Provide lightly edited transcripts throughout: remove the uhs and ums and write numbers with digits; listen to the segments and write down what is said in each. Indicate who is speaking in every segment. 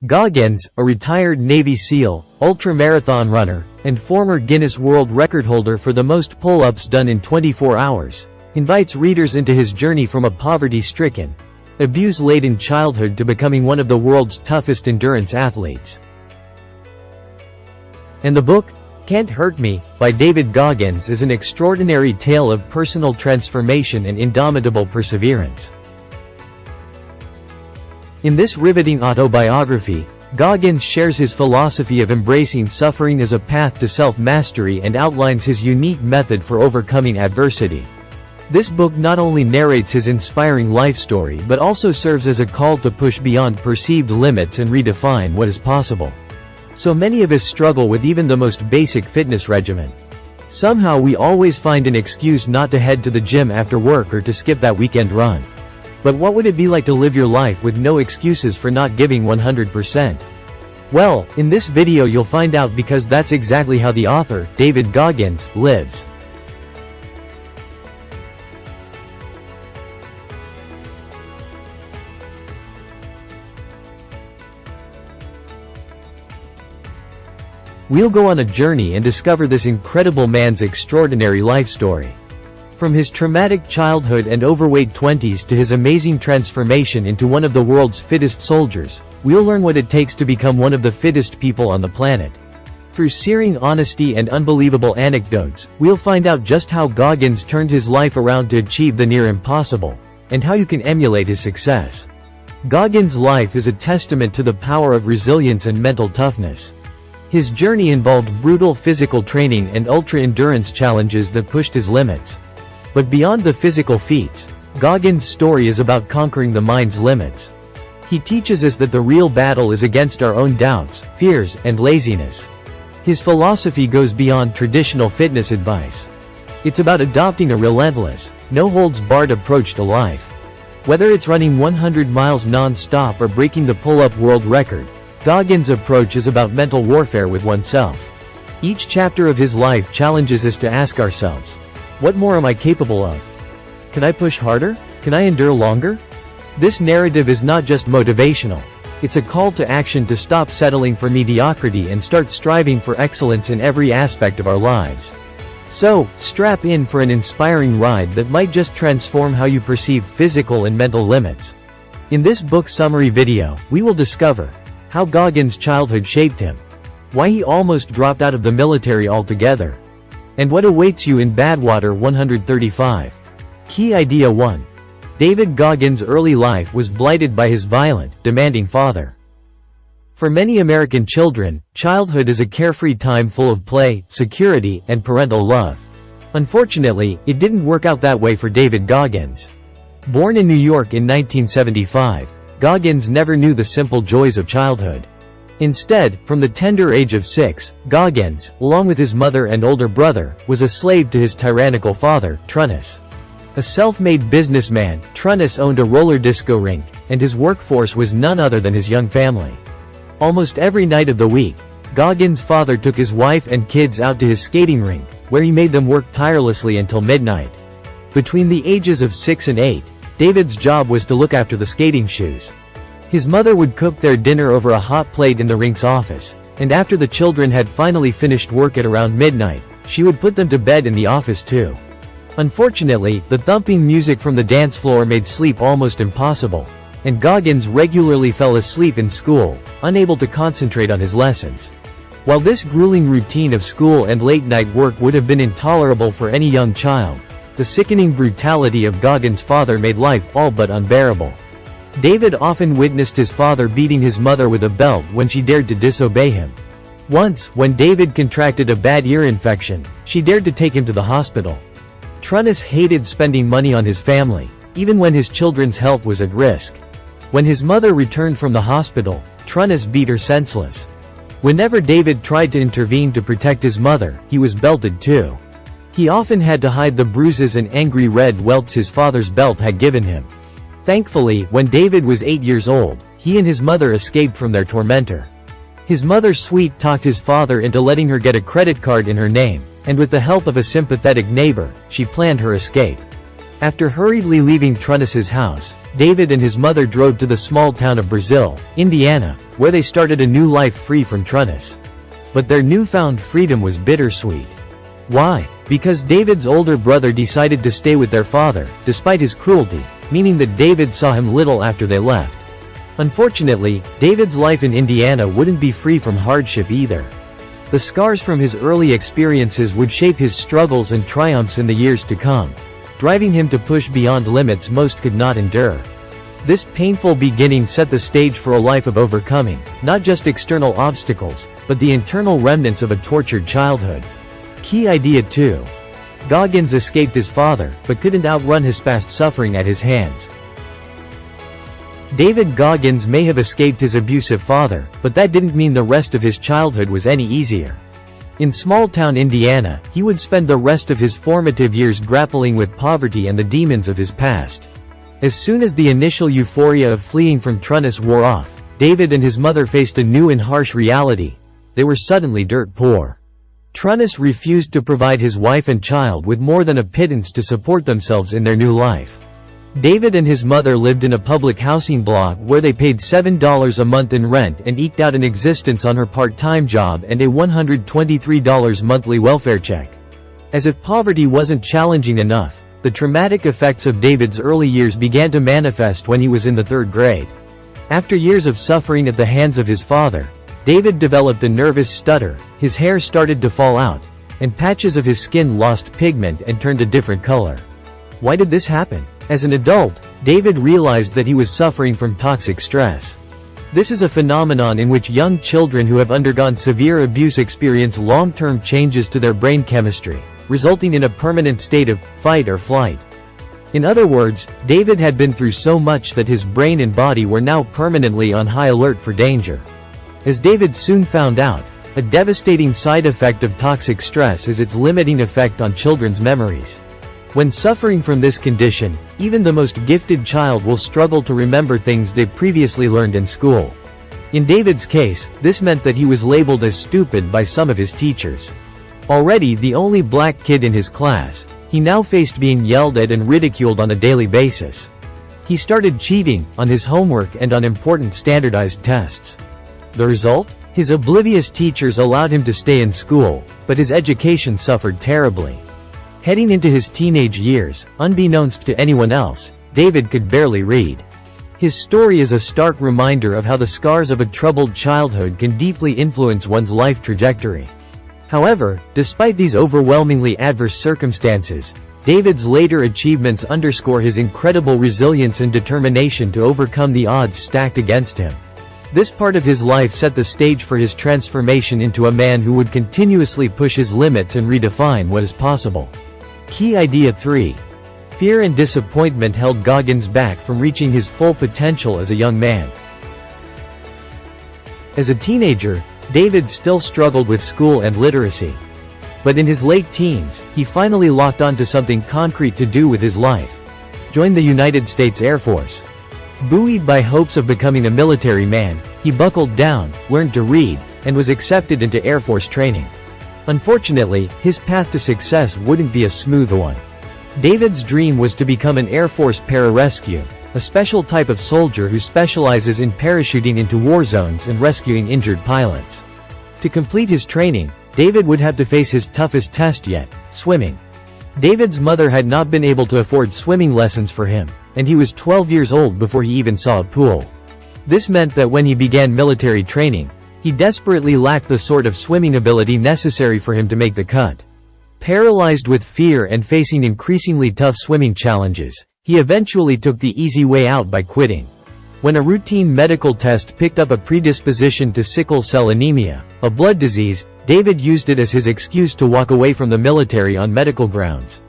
Speaker 1: Goggins, a retired Navy SEAL, ultramarathon runner, and former Guinness World Record holder for the most pull-ups done in 24 hours, invites readers into his journey from a poverty-stricken, abuse-laden childhood to becoming one of the world's toughest endurance athletes. And the book, Can't Hurt Me, by David Goggins is an extraordinary tale of personal transformation and indomitable perseverance. In this riveting autobiography, Goggins shares his philosophy of embracing suffering as a path to self-mastery and outlines his unique method for overcoming adversity. This book not only narrates his inspiring life story but also serves as a call to push beyond perceived limits and redefine what is possible. So many of us struggle with even the most basic fitness regimen. Somehow we always find an excuse not to head to the gym after work or to skip that weekend run. But what would it be like to live your life with no excuses for not giving 100%? Well, in this video you'll find out, because that's exactly how the author, David Goggins, lives. We'll go on a journey and discover this incredible man's extraordinary life story. From his traumatic childhood and overweight 20s to his amazing transformation into one of the world's fittest soldiers, we'll learn what it takes to become one of the fittest people on the planet. Through searing honesty and unbelievable anecdotes, we'll find out just how Goggins turned his life around to achieve the near impossible, and how you can emulate his success. Goggins' life is a testament to the power of resilience and mental toughness. His journey involved brutal physical training and ultra-endurance challenges that pushed his limits. But beyond the physical feats, Goggins' story is about conquering the mind's limits. He teaches us that the real battle is against our own doubts, fears, and laziness. His philosophy goes beyond traditional fitness advice. It's about adopting a relentless, no-holds-barred approach to life. Whether it's running 100 miles non-stop or breaking the pull-up world record, Goggins' approach is about mental warfare with oneself. Each chapter of his life challenges us to ask ourselves, what more am I capable of? Can I push harder? Can I endure longer? This narrative is not just motivational. It's a call to action to stop settling for mediocrity and start striving for excellence in every aspect of our lives. So, strap in for an inspiring ride that might just transform how you perceive physical and mental limits. In this book summary video, we will discover how Goggins' childhood shaped him, why he almost dropped out of the military altogether, and what awaits you in Badwater 135. Key Idea 1. David Goggins' early life was blighted by his violent, demanding father. For many American children, childhood is a carefree time full of play, security, and parental love. Unfortunately, it didn't work out that way for David Goggins. Born in New York in 1975, Goggins never knew the simple joys of childhood. Instead, from the tender age of 6, Goggins, along with his mother and older brother, was a slave to his tyrannical father, Trunnis. A self-made businessman, Trunnis owned a roller disco rink, and his workforce was none other than his young family. Almost every night of the week, Goggins' father took his wife and kids out to his skating rink, where he made them work tirelessly until midnight. Between the ages of 6 and 8, David's job was to look after the skating shoes. His mother would cook their dinner over a hot plate in the rink's office, and after the children had finally finished work at around midnight, she would put them to bed in the office too. Unfortunately, the thumping music from the dance floor made sleep almost impossible, and Goggins regularly fell asleep in school, unable to concentrate on his lessons. While this grueling routine of school and late-night work would have been intolerable for any young child, the sickening brutality of Goggins' father made life all but unbearable. David often witnessed his father beating his mother with a belt when she dared to disobey him. Once, when David contracted a bad ear infection, she dared to take him to the hospital. Trunnis hated spending money on his family, even when his children's health was at risk. When his mother returned from the hospital, Trunnis beat her senseless. Whenever David tried to intervene to protect his mother, he was belted too. He often had to hide the bruises and angry red welts his father's belt had given him. Thankfully, when David was 8 years old, he and his mother escaped from their tormentor. His mother sweet-talked his father into letting her get a credit card in her name, and with the help of a sympathetic neighbor, she planned her escape. After hurriedly leaving Trunnis's house, David and his mother drove to the small town of Brazil, Indiana, where they started a new life free from Trunnis. But their newfound freedom was bittersweet. Why? Because David's older brother decided to stay with their father, despite his cruelty, meaning that David saw him little after they left. Unfortunately, David's life in Indiana wouldn't be free from hardship either. The scars from his early experiences would shape his struggles and triumphs in the years to come, driving him to push beyond limits most could not endure. This painful beginning set the stage for a life of overcoming, not just external obstacles, but the internal remnants of a tortured childhood. Key idea 2. Goggins escaped his father, but couldn't outrun his past suffering at his hands. David Goggins may have escaped his abusive father, but that didn't mean the rest of his childhood was any easier. In small-town Indiana, he would spend the rest of his formative years grappling with poverty and the demons of his past. As soon as the initial euphoria of fleeing from Trunnis wore off, David and his mother faced a new and harsh reality. They were suddenly dirt poor. Trunnis refused to provide his wife and child with more than a pittance to support themselves in their new life. David and his mother lived in a public housing block where they paid $7 a month in rent and eked out an existence on her part-time job and a $123 monthly welfare check. As if poverty wasn't challenging enough, the traumatic effects of David's early years began to manifest when he was in the 3rd grade. After years of suffering at the hands of his father, David developed a nervous stutter, his hair started to fall out, and patches of his skin lost pigment and turned a different color. Why did this happen? As an adult, David realized that he was suffering from toxic stress. This is a phenomenon in which young children who have undergone severe abuse experience long-term changes to their brain chemistry, resulting in a permanent state of fight or flight. In other words, David had been through so much that his brain and body were now permanently on high alert for danger. As David soon found out, a devastating side effect of toxic stress is its limiting effect on children's memories. When suffering from this condition, even the most gifted child will struggle to remember things they previously learned in school. In David's case, this meant that he was labeled as stupid by some of his teachers. Already the only black kid in his class, he now faced being yelled at and ridiculed on a daily basis. He started cheating on his homework and on important standardized tests. The result? His oblivious teachers allowed him to stay in school, but his education suffered terribly. Heading into his teenage years, unbeknownst to anyone else, David could barely read. His story is a stark reminder of how the scars of a troubled childhood can deeply influence one's life trajectory. However, despite these overwhelmingly adverse circumstances, David's later achievements underscore his incredible resilience and determination to overcome the odds stacked against him. This part of his life set the stage for his transformation into a man who would continuously push his limits and redefine what is possible. Key idea 3. Fear and disappointment held Goggins back from reaching his full potential as a young man. As a teenager, David still struggled with school and literacy. But in his late teens, he finally locked onto something concrete to do with his life. Joined the United States Air Force. Buoyed by hopes of becoming a military man, he buckled down, learned to read, and was accepted into Air Force training. Unfortunately, his path to success wouldn't be a smooth one. David's dream was to become an Air Force pararescue, a special type of soldier who specializes in parachuting into war zones and rescuing injured pilots. To complete his training, David would have to face his toughest test yet, swimming. David's mother had not been able to afford swimming lessons for him, and he was 12 years old before he even saw a pool. This meant that when he began military training, he desperately lacked the sort of swimming ability necessary for him to make the cut. Paralyzed with fear and facing increasingly tough swimming challenges, he eventually took the easy way out by quitting. When a routine medical test picked up a predisposition to sickle cell anemia, a blood disease, David used it as his excuse to walk away from the military on medical grounds.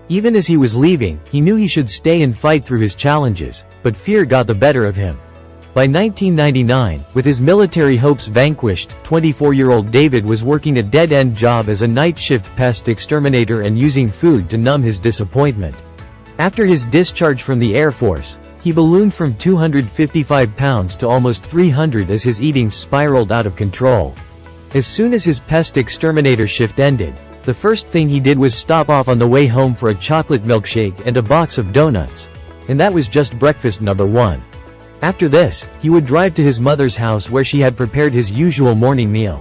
Speaker 1: Even as he was leaving, he knew he should stay and fight through his challenges, but fear got the better of him. By 1999, with his military hopes vanquished, 24-year-old David was working a dead-end job as a night shift pest exterminator and using food to numb his disappointment. After his discharge from the Air Force, he ballooned from 255 pounds to almost 300 as his eating spiraled out of control. As soon as his pest exterminator shift ended, The first thing he did was stop off on the way home for a chocolate milkshake and a box of donuts. And that was just breakfast number 1. After this, he would drive to his mother's house where she had prepared his usual morning meal.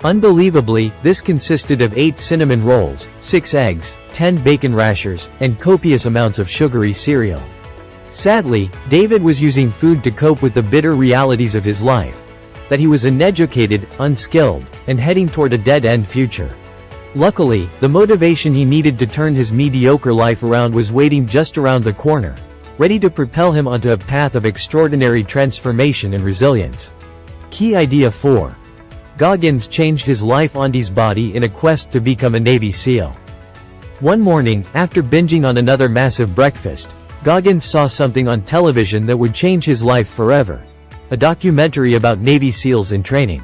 Speaker 1: Unbelievably, this consisted of 8 cinnamon rolls, 6 eggs, 10 bacon rashers, and copious amounts of sugary cereal. Sadly, David was using food to cope with the bitter realities of his life. That he was uneducated, unskilled, and heading toward a dead-end future. Luckily, the motivation he needed to turn his mediocre life around was waiting just around the corner, ready to propel him onto a path of extraordinary transformation and resilience. Key idea 4. Goggins changed his life on his body in a quest to become a Navy SEAL. One morning, after binging on another massive breakfast, Goggins saw something on television that would change his life forever. A documentary about Navy SEALs in training.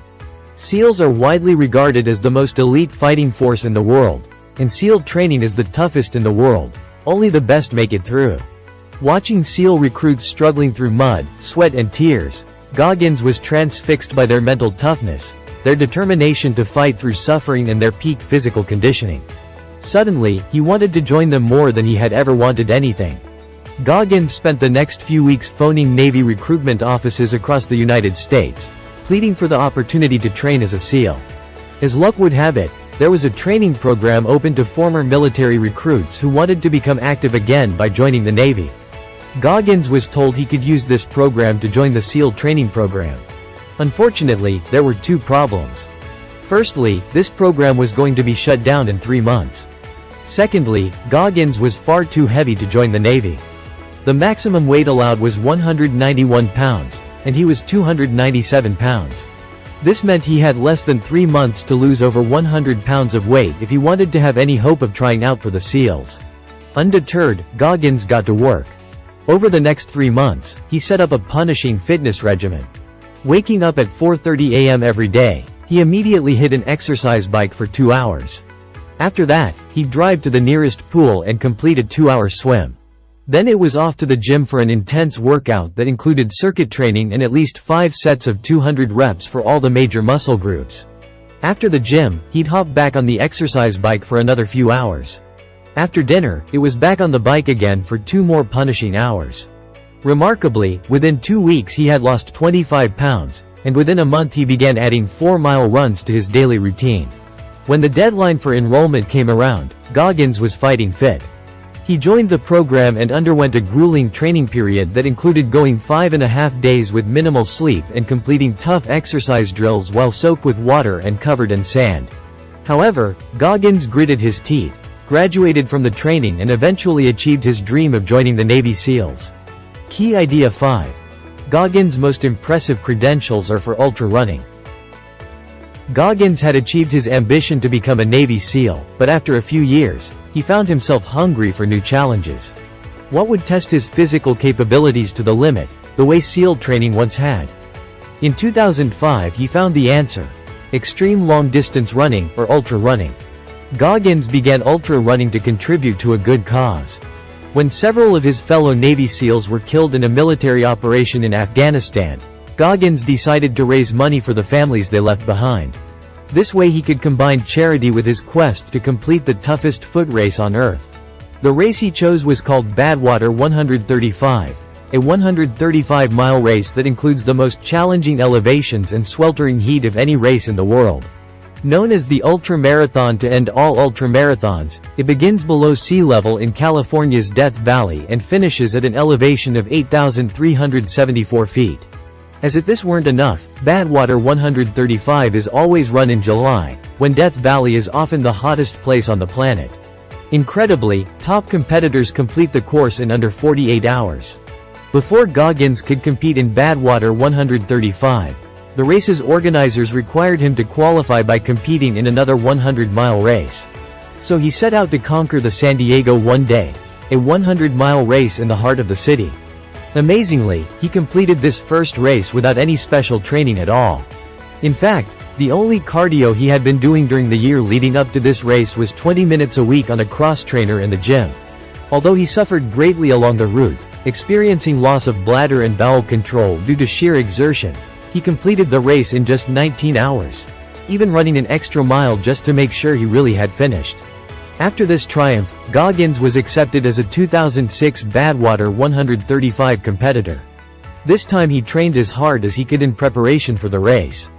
Speaker 1: SEALs are widely regarded as the most elite fighting force in the world, and SEAL training is the toughest in the world. Only the best make it through. Watching SEAL recruits struggling through mud, sweat and tears, Goggins was transfixed by their mental toughness, their determination to fight through suffering and their peak physical conditioning. Suddenly, he wanted to join them more than he had ever wanted anything. Goggins spent the next few weeks phoning Navy recruitment offices across the United States, pleading for the opportunity to train as a SEAL. As luck would have it, there was a training program open to former military recruits who wanted to become active again by joining the Navy. Goggins was told he could use this program to join the SEAL training program. Unfortunately, there were 2 problems. Firstly, this program was going to be shut down in 3 months. Secondly, Goggins was far too heavy to join the Navy. The maximum weight allowed was 191 pounds, and he was 297 pounds. This meant he had less than 3 months to lose over 100 pounds of weight if he wanted to have any hope of trying out for the SEALs. Undeterred, Goggins got to work. Over the next 3 months, he set up a punishing fitness regimen. Waking up at 4:30 a.m. every day, he immediately hit an exercise bike for 2 hours. After that, he'd drive to the nearest pool and complete a 2-hour swim. Then it was off to the gym for an intense workout that included circuit training and at least 5 sets of 200 reps for all the major muscle groups. After the gym, he'd hop back on the exercise bike for another few hours. After dinner, it was back on the bike again for 2 more punishing hours. Remarkably, within 2 weeks he had lost 25 pounds, and within a month he began adding 4-mile runs to his daily routine. When the deadline for enrollment came around, Goggins was fighting fit. He joined the program and underwent a grueling training period that included going 5.5 days with minimal sleep and completing tough exercise drills while soaked with water and covered in sand. However, Goggins gritted his teeth, graduated from the training and eventually achieved his dream of joining the Navy SEALs. Key idea 5. Goggins' most impressive credentials are for ultra-running. Goggins had achieved his ambition to become a Navy SEAL, but after a few years, he found himself hungry for new challenges. What would test his physical capabilities to the limit, the way SEAL training once had? In 2005 he found the answer: extreme long-distance running, or ultra-running. Goggins began ultra-running to contribute to a good cause. When several of his fellow Navy SEALs were killed in a military operation in Afghanistan, Goggins decided to raise money for the families they left behind. This way he could combine charity with his quest to complete the toughest foot race on Earth. The race he chose was called Badwater 135, a 135-mile race that includes the most challenging elevations and sweltering heat of any race in the world. Known as the ultramarathon to end all ultramarathons, it begins below sea level in California's Death Valley and finishes at an elevation of 8,374 feet. As if this weren't enough, Badwater 135 is always run in July, when Death Valley is often the hottest place on the planet. Incredibly, top competitors complete the course in under 48 hours. Before Goggins could compete in Badwater 135, the race's organizers required him to qualify by competing in another 100-mile race. So he set out to conquer the San Diego One Day, a 100-mile race in the heart of the city. Amazingly, he completed this first race without any special training at all. In fact, the only cardio he had been doing during the year leading up to this race was 20 minutes a week on a cross-trainer in the gym. Although he suffered greatly along the route, experiencing loss of bladder and bowel control due to sheer exertion, he completed the race in just 19 hours. even running an extra mile just to make sure he really had finished. After this triumph, Goggins was accepted as a 2006 Badwater 135 competitor. This time he trained as hard as he could in preparation for the race.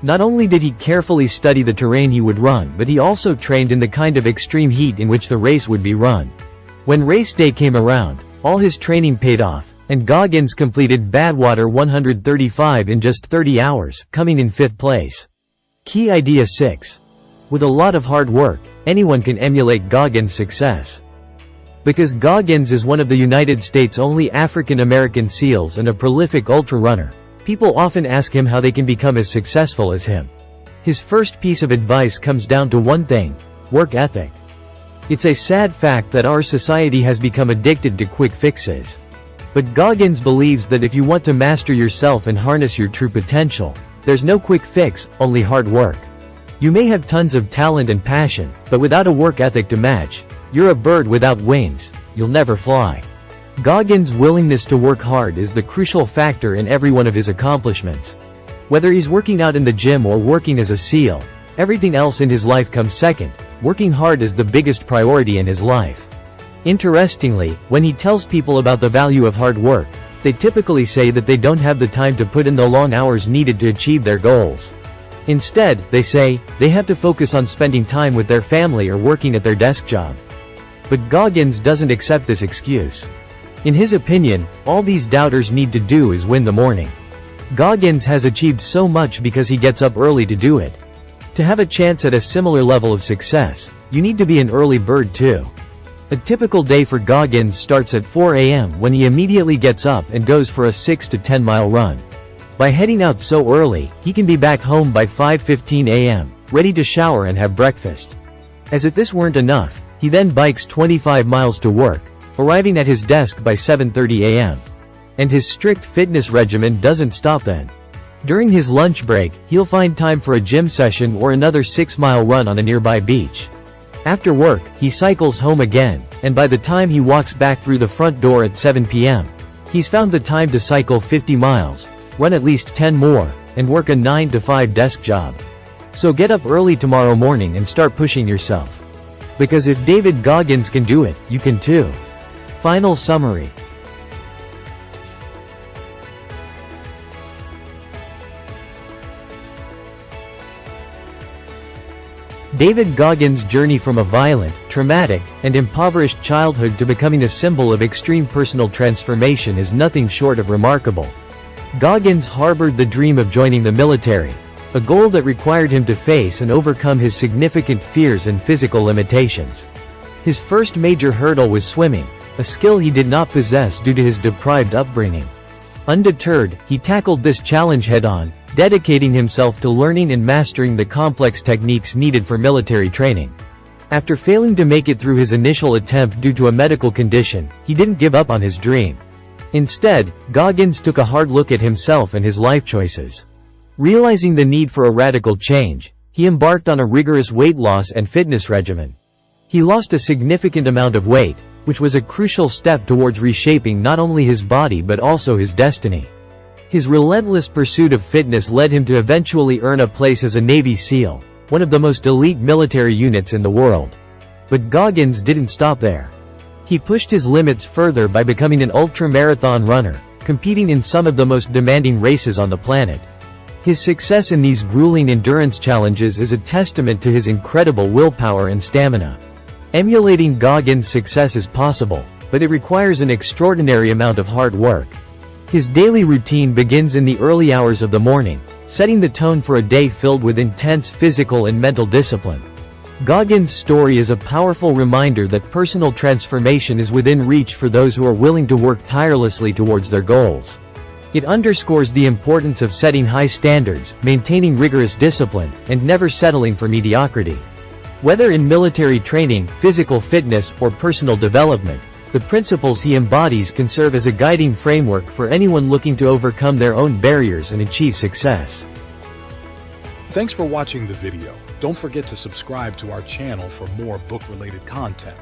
Speaker 1: Not only did he carefully study the terrain he would run, but he also trained in the kind of extreme heat in which the race would be run. When race day came around, all his training paid off, and Goggins completed Badwater 135 in just 30 hours, coming in 5th place. Key idea 6. With a lot of hard work, anyone can emulate Goggins' success. Because Goggins is one of the United States' only African-American SEALs and a prolific ultra-runner, people often ask him how they can become as successful as him. His first piece of advice comes down to one thing: work ethic. It's a sad fact that our society has become addicted to quick fixes. But Goggins believes that if you want to master yourself and harness your true potential, there's no quick fix, only hard work. You may have tons of talent and passion, but without a work ethic to match, you're a bird without wings, you'll never fly. Goggins' willingness to work hard is the crucial factor in every one of his accomplishments. Whether he's working out in the gym or working as a SEAL, everything else in his life comes second. Working hard is the biggest priority in his life. Interestingly, when he tells people about the value of hard work, they typically say that they don't have the time to put in the long hours needed to achieve their goals. Instead, they say, they have to focus on spending time with their family or working at their desk job. But Goggins doesn't accept this excuse. In his opinion, all these doubters need to do is win the morning. Goggins has achieved so much because he gets up early to do it. To have a chance at a similar level of success, you need to be an early bird too. A typical day for Goggins starts at 4 a.m. when he immediately gets up and goes for a 6 to 10 mile run. By heading out so early, he can be back home by 5:15 a.m., ready to shower and have breakfast. As if this weren't enough, he then bikes 25 miles to work, arriving at his desk by 7:30 a.m. And his strict fitness regimen doesn't stop then. During his lunch break, he'll find time for a gym session or another 6-mile run on a nearby beach. After work, he cycles home again, and by the time he walks back through the front door at 7 p.m., he's found the time to cycle 50 miles, run at least 10 more, and work a 9 to 5 desk job. So get up early tomorrow morning and start pushing yourself. Because if David Goggins can do it, you can too. Final summary. David Goggins' journey from a violent, traumatic, and impoverished childhood to becoming a symbol of extreme personal transformation is nothing short of remarkable. Goggins harbored the dream of joining the military, a goal that required him to face and overcome his significant fears and physical limitations. His first major hurdle was swimming, a skill he did not possess due to his deprived upbringing. Undeterred, he tackled this challenge head-on, dedicating himself to learning and mastering the complex techniques needed for military training. After failing to make it through his initial attempt due to a medical condition, he didn't give up on his dream. Instead, Goggins took a hard look at himself and his life choices. Realizing the need for a radical change, he embarked on a rigorous weight loss and fitness regimen. He lost a significant amount of weight, which was a crucial step towards reshaping not only his body but also his destiny. His relentless pursuit of fitness led him to eventually earn a place as a Navy SEAL, one of the most elite military units in the world. But Goggins didn't stop there. He pushed his limits further by becoming an ultramarathon runner, competing in some of the most demanding races on the planet. His success in these grueling endurance challenges is a testament to his incredible willpower and stamina. Emulating Goggins' success is possible, but it requires an extraordinary amount of hard work. His daily routine begins in the early hours of the morning, setting the tone for a day filled with intense physical and mental discipline. Goggins' story is a powerful reminder that personal transformation is within reach for those who are willing to work tirelessly towards their goals. It underscores the importance of setting high standards, maintaining rigorous discipline, and never settling for mediocrity. Whether in military training, physical fitness, or personal development, the principles he embodies can serve as a guiding framework for anyone looking to overcome their own barriers and achieve success.
Speaker 2: Thanks for watching the video. Don't forget to subscribe to our channel for more book-related content.